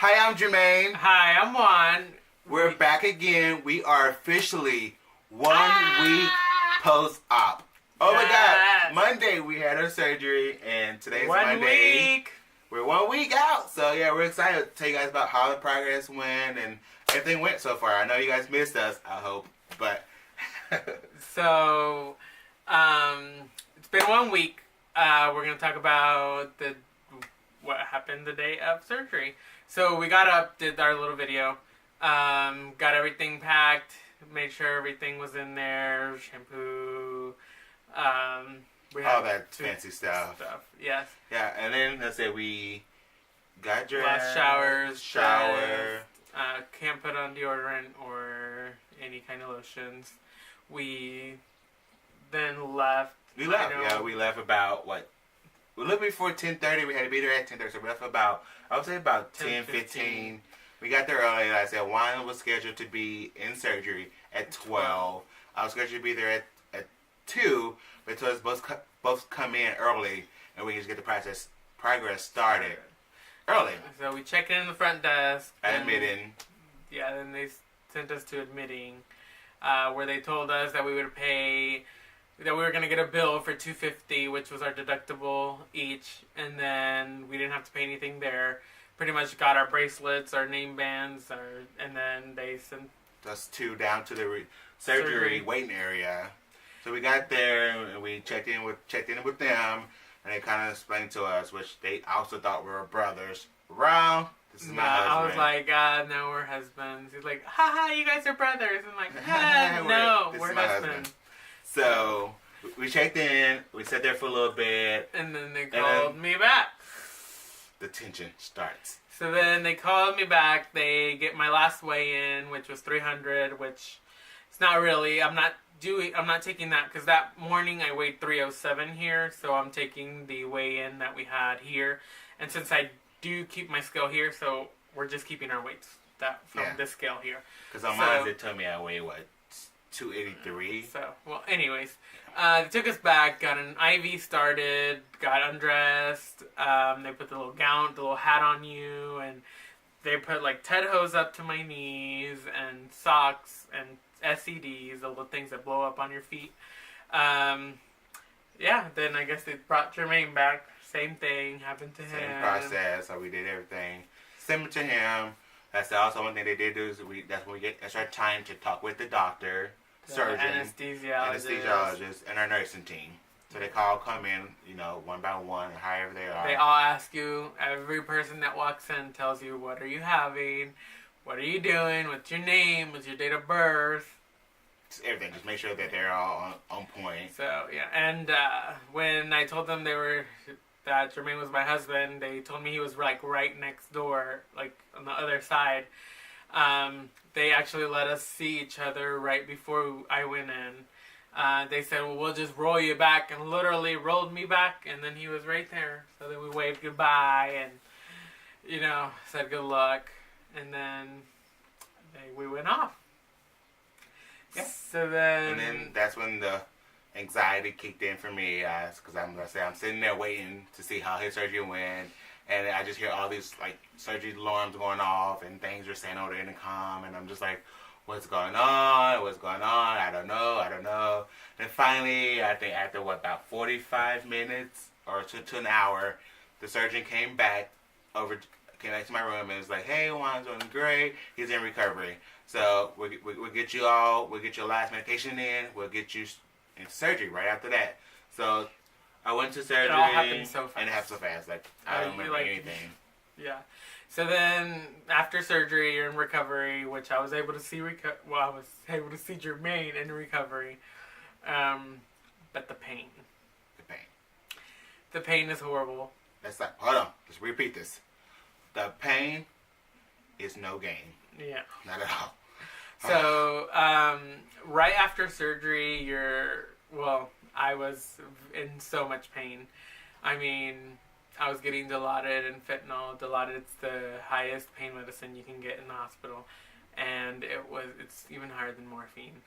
Hi, I'm Jermaine. Hi, I'm Juan. We're back again. We are officially 1 week post-op. Oh my God! Monday we had our surgery, and today's Monday. 1 week. We're 1 week out, so yeah, we're excited to tell you guys about how the progress went and everything went so far. I know you guys missed us, I hope, but So, it's been 1 week. We're gonna talk about what happened the day of surgery. So we got up, did our little video, got everything packed, made sure everything was in there, shampoo, we had all that fancy stuff. Yes. Yeah, and then let's say we got dressed, shower, can't put on deodorant or any kind of lotions. We then left. We left about what? We left before 10:30. We had to be there at 10:30, so we left about, I would say about 10:15. We got there early. Like I said, Juan was scheduled to be in surgery at 12. I was scheduled to be there at 2, but told us both come in early, and we can just get the progress started early. So we checked in the front desk. Admitting. Yeah, then they sent us to admitting, where they told us that we would pay, that we were going to get a bill for $250, which was our deductible each, and then we didn't have to pay anything there. Pretty much got our bracelets, our name bands, and then they sent us down to the surgery waiting area. So we got there and we checked in with them, and they kind of explained to us, which they also thought we were brothers. Wrong. This is my husband. I was like, no, we're husbands. He's like, haha, you guys are brothers. I'm like, no, we're husbands. So we checked in. We sat there for a little bit, and then they called me back. The tension starts. So then they called me back. They get my last weigh-in, which was 300, which it's not really. I'm not taking that because that morning I weighed 307 here, so I'm taking the weigh-in that we had here. And since I do keep my scale here, so we're just keeping our weights from this scale here. Because on mine they told me I weigh 283. So, well, anyways, they took us back, got an IV started, got undressed. They put the little gown, the little hat on you, and they put like Ted hose up to my knees and socks and SEDs, the little things that blow up on your feet. Then I guess they brought Jermaine back. Same thing happened to him. Same process. So we did everything similar to him. That's also one thing they did do is that's our time to talk with the doctor, surgeon, anesthesiologist, and our nursing team. So they come in, one by one, or however they are. They all ask you. Every person that walks in tells you, what are you having? What are you doing? What's your name? What's your date of birth? Just everything. Just make sure that they're all on point. So, yeah. And when I told them that Jermaine was my husband, they told me he was like right next door, like on the other side. They actually let us see each other right before I went in. They said, well, we'll just roll you back, and literally rolled me back, and then he was right there. So then we waved goodbye and, said good luck. And then we went off. Yeah. So then... And then that's when the anxiety kicked in for me, because I'm sitting there waiting to see how his surgery went, and I just hear all these like surgery alarms going off, and things are saying over the intercom, and I'm just like, what's going on? I don't know. And finally, I think after about 45 minutes or to an hour, the surgeon came back to my room and was like, hey, Juan's doing great. He's in recovery. So we'll get you your last medication in. We'll get you into surgery right after that. So I went to surgery. It all happened so fast. And it happened so fast. Like, I don't remember anything. Yeah. So then after surgery, you're in recovery, which I was able to see. I was able to see Jermaine in recovery. But the pain. The pain is horrible. Hold on. Let's repeat this. The pain is no gain. Yeah. Not at all. So, right after surgery, I was in so much pain. I mean, I was getting Dilaudid and fentanyl. Dilaudid, it's the highest pain medicine you can get in the hospital. And it's even higher than morphine.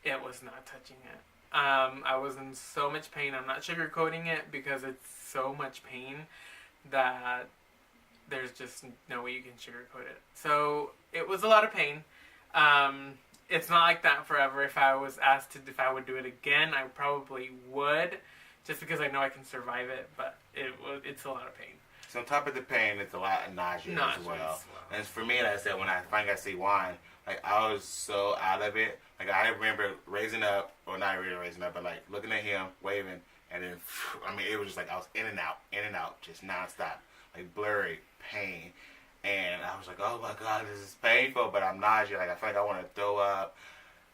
It was not touching it. I was in so much pain. I'm not sugarcoating it because it's so much pain that there's just no way you can sugarcoat it. So it was a lot of pain. It's not like that forever. If I was asked if I would do it again, I probably would, just because I know I can survive it. But it's a lot of pain. So on top of the pain, it's a lot of nausea as well. And for me, like I said, when I finally got to see Juan, like I was so out of it. Like I remember raising up, or not really raising up, but like looking at him, waving, and then I mean it was just like I was in and out, just nonstop, like blurry pain. And I was like, oh my God, this is painful, but I'm nauseous. Like I feel like I want to throw up,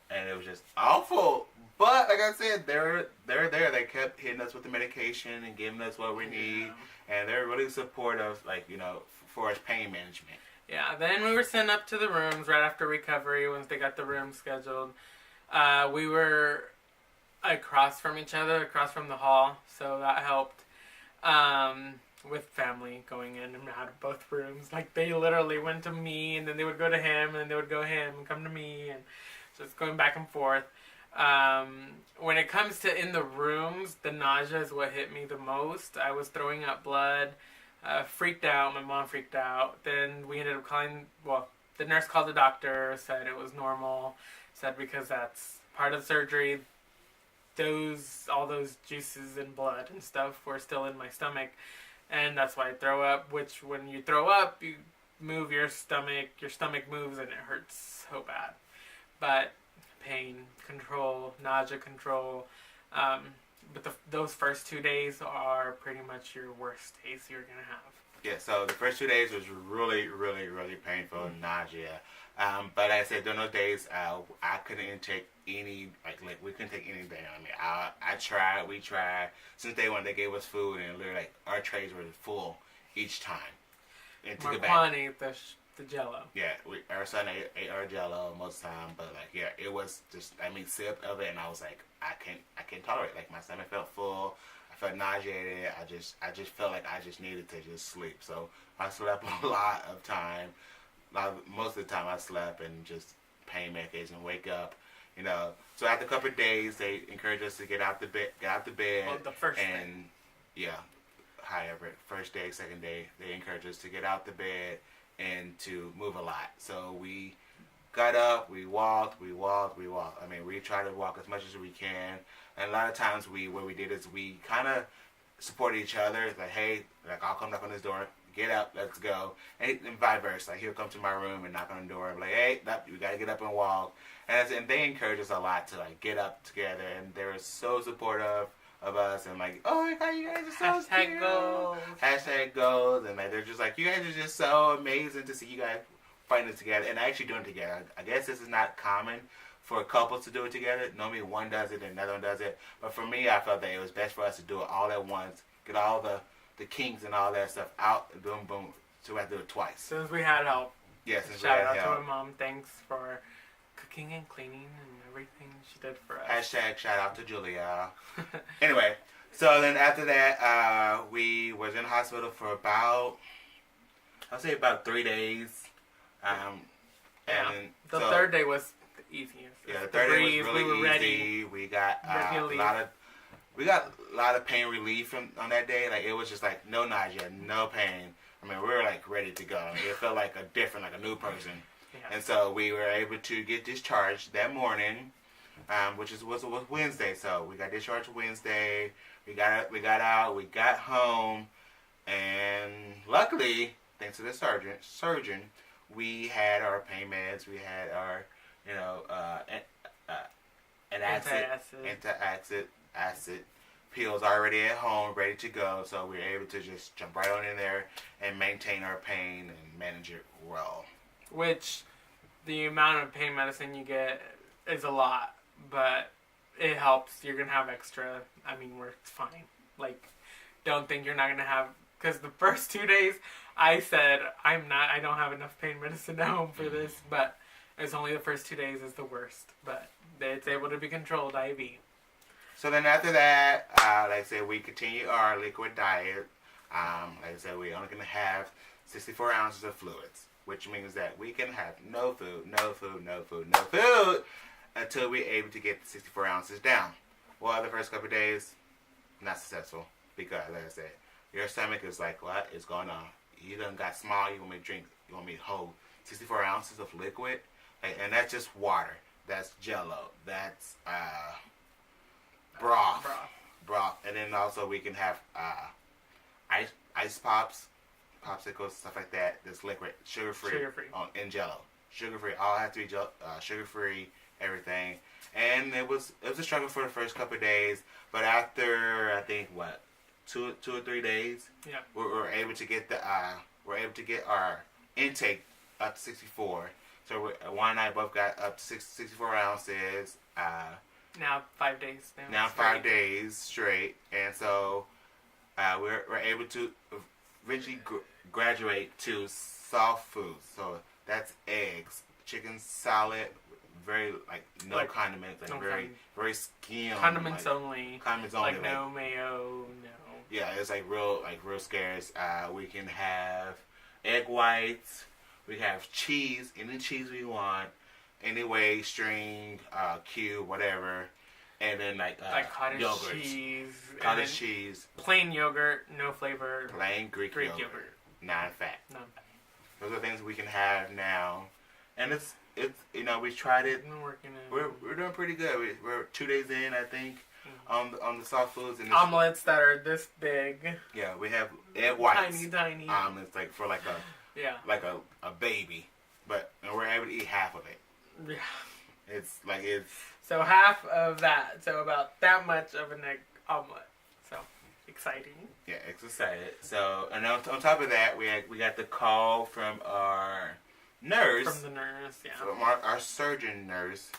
and it was just awful. But like I said, they're there. They kept hitting us with the medication and giving us what we need, and they're really supportive, like for us pain management. Yeah. Then we were sent up to the rooms right after recovery once they got the room scheduled. We were across from each other, across from the hall, so that helped. With family going in and out of both rooms. Like, they literally went to me, and then they would go to him, and then they would go him, and come to me, and just going back and forth. When it comes to in the rooms, the nausea is what hit me the most. I was throwing up blood, freaked out. My mom freaked out. Then we ended up calling, the nurse called the doctor, said it was normal, said because that's part of the surgery, all those juices and blood and stuff were still in my stomach. And that's why I throw up, which when you throw up, you move your stomach moves and it hurts so bad. But pain control, nausea control, but those first 2 days are pretty much your worst days you're going to have. Yeah, so the first 2 days was really, really, really painful, nausea. But like I said, during those days, I couldn't intake any, like we couldn't take anything. I mean, we tried. Since day one, they gave us food, and literally, like, our trays were full each time. And took it back. Marquand ate the Jello. Yeah, our son ate our Jello most of the time, but like, yeah, it was just, I mean, sip of it, and I was like, I can't tolerate it. Like, my stomach felt full. I felt nauseated. I just felt like I just needed to just sleep. So I slept a lot of time. Most of the time I slept and just pain medication, wake up, So after a couple of days, they encouraged us to get out the bed. Well, the first and day. However, first day, second day, they encouraged us to get out the bed and to move a lot. So we got up, we walked. I mean, we tried to walk as much as we can. And a lot of times what we did is we kind of supported each other. Like, hey, like, I'll come knock on this door. Get up, let's go. And vice versa. Like, he'll come to my room and knock on the door. I'm like, hey, you got to get up and walk. And they encouraged us a lot to, like, get up together. And they were so supportive of us. And, like, oh, my God, you guys are so cute. Goals. Hashtag goals. And, like, they're just like, you guys are just so amazing to see you guys fighting it together. And actually doing it together. I guess this is not common for couples to do it together. Normally one does it and another one does it. But for me, I felt that it was best for us to do it all at once. Get all the kinks and all that stuff out, and boom, boom, so we had to do it twice. Since we had help. Yes, shout out to my mom. Thanks for cooking and cleaning and everything she did for us. Hashtag shout out to Julia. Anyway, so then after that, we was in the hospital for about 3 days. And the third day was the easiest. Yeah, the third day was really easy. We got a lot of pain relief on that day. Like, it was just like no nausea, no pain. I mean, we were like ready to go. I mean, it felt like a new person. Yeah. And so we were able to get discharged that morning, which was Wednesday. So we got discharged Wednesday. We got out. We got home, and luckily, thanks to the surgeon, we had our pain meds. We had our antacid pills already at home, ready to go. So we were able to just jump right on in there and maintain our pain and manage it well. Which, the amount of pain medicine you get is a lot, but it helps. You're going to have extra. I mean, it's fine. Like, don't think you're not going to have, because the first 2 days, I said, I don't have enough pain medicine at home for this, but it's only the first 2 days is the worst, but it's able to be controlled IV. So then after that, like I said, we continue our liquid diet. Like I said, we're only going to have 64 ounces of fluids, which means that we can have no food until we're able to get the 64 ounces down. Well, the first couple of days, not successful, because, like I said, your stomach is like, what is going on? you done got small. You want me to drink? You want me to hold 64 ounces of liquid? And that's just water. That's Jello. That's broth. And then also we can have ice pops, popsicles, stuff like that. That's liquid, sugar free, and Jello. Sugar free. All have to be sugar free. Everything. And it was a struggle for the first couple of days, but after I think 2 or 3 days, yeah, we're able to get our intake up to 64. So Juan and I both got up to 64 ounces. Now 5 days. Now 5 days straight, and so we're able to eventually graduate to soft foods. So that's eggs, chicken salad. Very no condiments, very skim. Condiments only. Condiments only. Like no mayo, no. Yeah, it's real scarce. We can have egg whites. We have cheese, any cheese we want, anyway, string, cube, whatever, and then like cottage yogurts. Cottage cheese. Plain yogurt, no flavor. Plain Greek yogurt, non-fat. Those are things we can have now, and it's we tried it. We're doing pretty good. We're 2 days in, I think, on the soft foods and omelets that are this big. Yeah, we have egg whites. Tiny. Omelets for a baby, but we're able to eat half of it. Yeah. It's so half of that, so about that much of an egg omelet. So exciting. Yeah, it's excited. So and on top of that, we got the call from our nurse. From the nurse, yeah. From our surgeon nurse.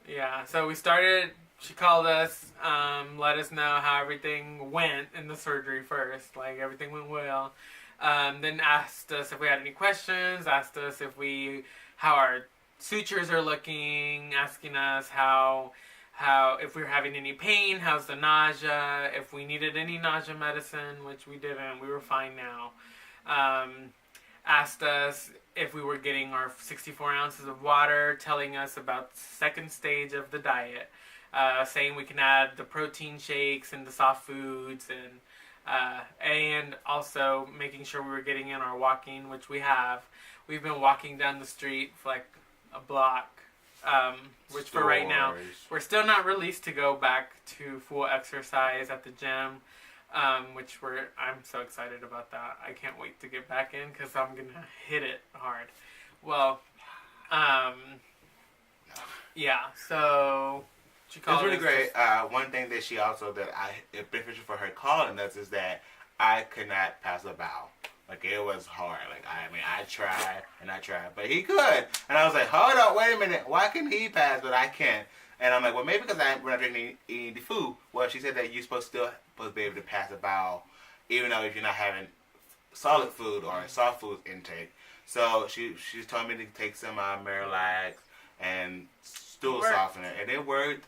Yeah, so we started, she called us, let us know how everything went in the surgery first. Like, everything went well. Then asked us if we had any questions, asked us how our sutures are looking, asking us how if we were having any pain, how's the nausea, if we needed any nausea medicine, which we didn't, we were fine now. Asked us if we were getting our 64 ounces of water, telling us about the second stage of the diet, saying we can add the protein shakes and the soft foods, and also making sure we were getting in our walking, which we have. We've been walking down the street for like a block, which for right now, we're still not released to go back to full exercise at the gym. Which I'm so excited about that. I can't wait to get back in because I'm gonna hit it hard. Well, yeah. So she called. It's really great. One thing that it's beneficial for her calling us is that I could not pass a bowel. Like it was hard. Like I tried, but he could, and I was like, hold on, wait a minute. Why can he pass but I can't? And I'm like, well, maybe because we're not drinking eating the food. Well, she said that you're supposed to be able to pass a bowel, even though if you're not having solid food or soft food intake. So she's told me to take some Marilac and stool softener, and it worked,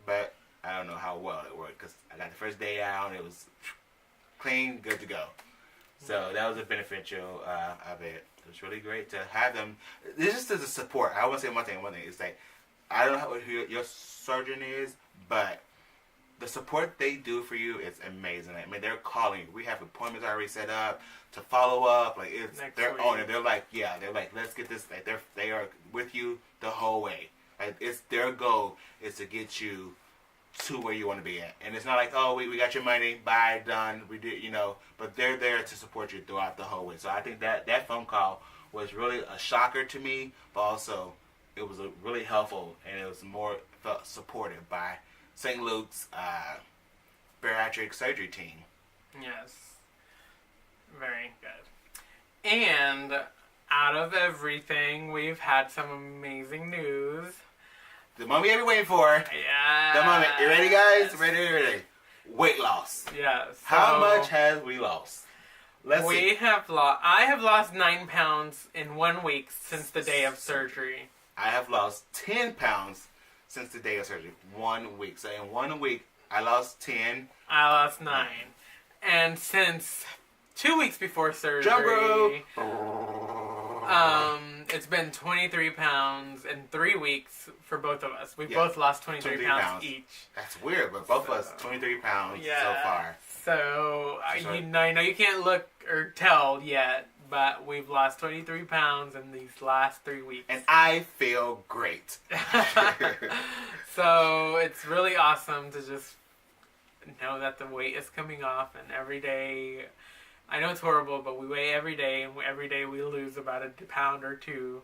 but I don't know how well it worked because I got the first day out, and it was clean, good to go. So that was a beneficial of it. It was really great to have them. This just as a support. I want to say one thing. It's like, I don't know who your surgeon is, but the support they do for you is amazing. I mean, they're calling you. We have appointments already set up to follow up. Like they're on it. They're like, let's get this. Like they are with you the whole way. Like it's their goal is to get you to where you want to be at. And it's not like, oh, we got your money, bye, done. We did, but they're there to support you throughout the whole way. So I think that phone call was really a shocker to me, but also it was really helpful, and it was felt supported by St. Luke's bariatric surgery team. Yes. Very good. And out of everything, we've had some amazing news. The moment you've been waiting for. Yeah. The moment. You ready, guys? Ready. Weight loss. Yes. How much have we lost? Let's see. I have lost 9 pounds in 1 week since the day of surgery. I have lost 10 pounds since the day of surgery. 1 week. So in 1 week, I lost 10. I lost 9. And since 2 weeks before surgery, Drum roll. it's been 23 pounds in 3 weeks for both of us. We both lost 23 pounds each. That's weird, but both of us 23 pounds so far. So, I know you can't look or tell yet, but we've lost 23 pounds in these last 3 weeks. And I feel great. So, it's really awesome to just know that the weight is coming off, and every day, I know it's horrible, but we weigh every day, and every day we lose about a pound or two.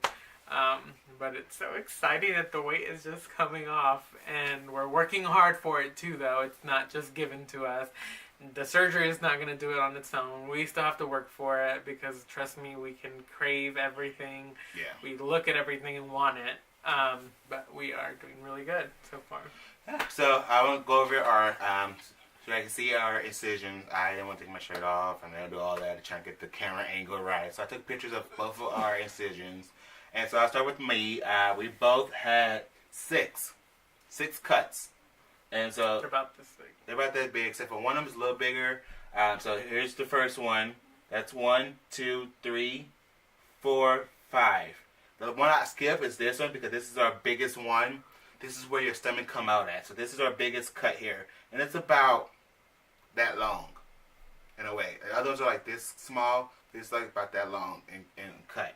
But it's so exciting that the weight is just coming off, and we're working hard for it too, though. It's not just given to us. The surgery is not going to do it on its own. We still have to work for it because, trust me, we can crave everything. Yeah. We look at everything and want it. But we are doing really good so far. Yeah. So I want to go over our, so I can see our incisions. I didn't want to take my shirt off, and I'll do all that to try and get the camera angle right. So I took pictures of both of our incisions. And so I'll start with me. We both had six cuts. And so They're about this big. They're about that big, except for one of them is a little bigger. So here's the first one. That's 1, 2, 3, 4, 5. The one I skip is this one because this is our biggest one. This is where your stomach come out at. So this is our biggest cut here. And it's about that long, in a way. The other ones are like this small. This is like about that long in cut.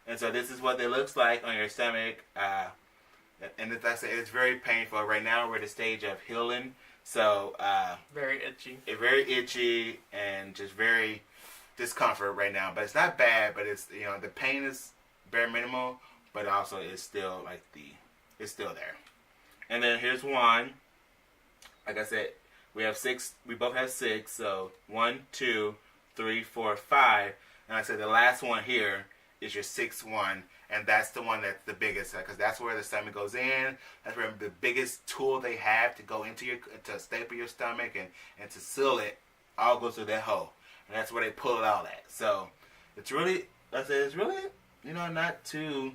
And so this is what it looks like on your stomach. And like I said, it's very painful. Right now we're at the stage of healing. So very itchy. It's very itchy and just very discomfort right now. But it's not bad. But it's the pain is bare minimal. But also it's still it's still there. And then here's one. Like I said, we have 6. We both have 6. So 1, 2, 3, 4, 5. And like I said, the last one here is your 6th one. And that's the one that's the biggest, because that's where the stomach goes in. That's where the biggest tool they have to go into to staple your stomach and to seal it, all goes through that hole. And that's where they pull it out at. So it's really, like I said, it's really, not too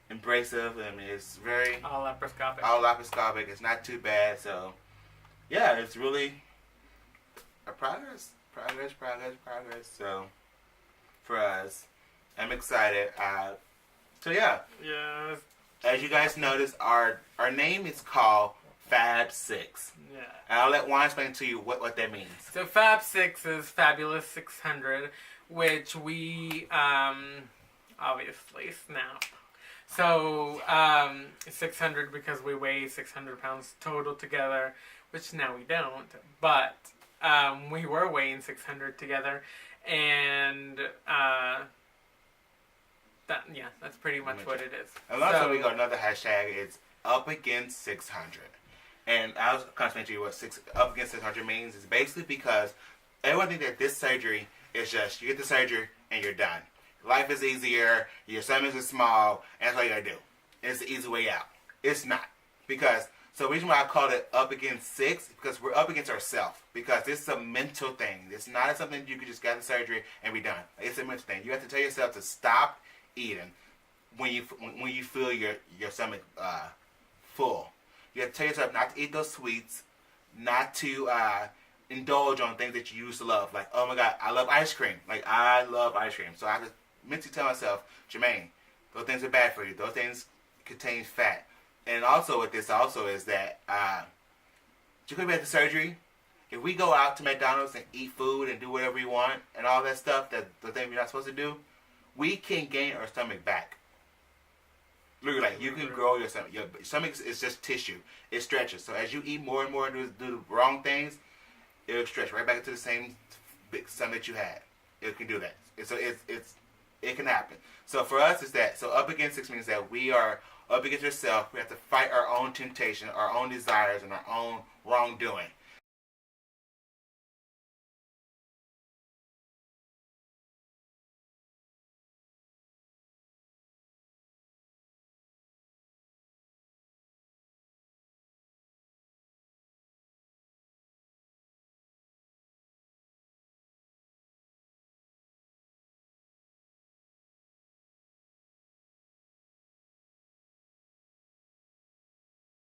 abrasive. I mean, it's very all laparoscopic. All laparoscopic. It's not too bad. So yeah, it's really a progress. So for us, I'm excited. So yeah. Yeah. As you guys noticed, our name is called Fab 6. Yeah. And I'll let Juan explain to you what that means. So Fab 6 is Fabulous 600, which we obviously snap. So 600 because we weigh 600 pounds total together, which now we don't. But we were weighing 600 together, and that's pretty much what it is. And also we got another hashtag. It's up against 600. And I was constantly to you what up against 600 means. It's basically because everyone thinks that this surgery is just you get the surgery and you're done. Life is easier. Your stomach is small, and that's all you gotta do. It's the easy way out. It's not, because so the reason why I call it up against 6 because we're up against ourselves. Because this is a mental thing. It's not something you can just get the surgery and be done. It's a mental thing. You have to tell yourself to stop eating when you feel your stomach full. You have to tell yourself not to eat those sweets, not to indulge on things that you used to love. Like, oh my God, I love ice cream. Like, I love ice cream. So I have to mentally tell myself, Jermaine, those things are bad for you. Those things contain fat. And also with this also is that you could be at the surgery. If we go out to McDonald's and eat food and do whatever we want and all that stuff, that the thing we're not supposed to do, we can gain our stomach back. Literally, like, you can grow your stomach. Your stomach is just tissue. It stretches. So as you eat more and more and do the wrong things, it'll stretch right back into the same big stomach that you had. It can do that. So it can happen. So for us, it's that. So up against 6 means that we are up against ourselves. We have to fight our own temptation, our own desires, and our own wrongdoing.